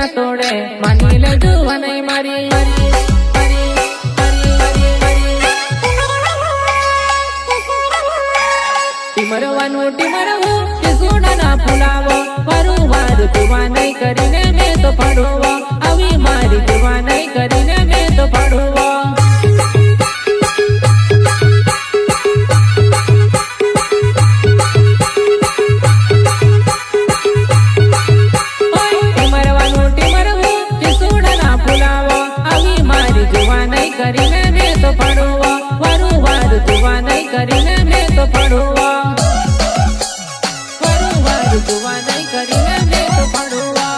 ना तोड़े मानी ले जुआ नहीं मारी ટીમરવું કે સોડાના ફુલાવો વારંવાર જોવા નહીં કરીને મેં તો પડવો આવી મારી જોવા નહીં કરીને મેં તો પડવો ટીમરવું કે સોડાના ફુલાવો આવી મારી જોવા નહીં કરીને મેં તો પડવો વારંવાર જોવા નહીં કરીને મેં તો પડવો जुआ नहीं करीने मैं तो पड़ुआ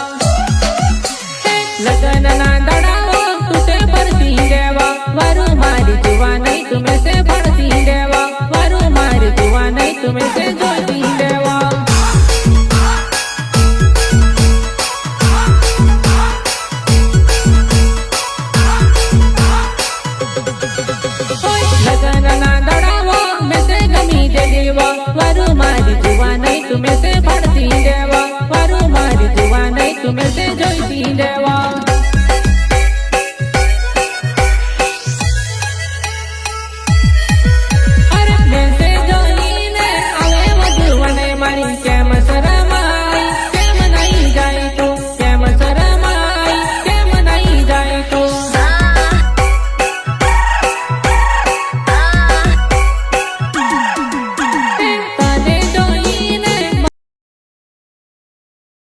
लगन ना दड़ावा तुझे बढ़ती देवा वारू मारी जुआ नहीं तुम्हें से बढ़ती देवा वारू मारी जुआ नहीं तुम्हें से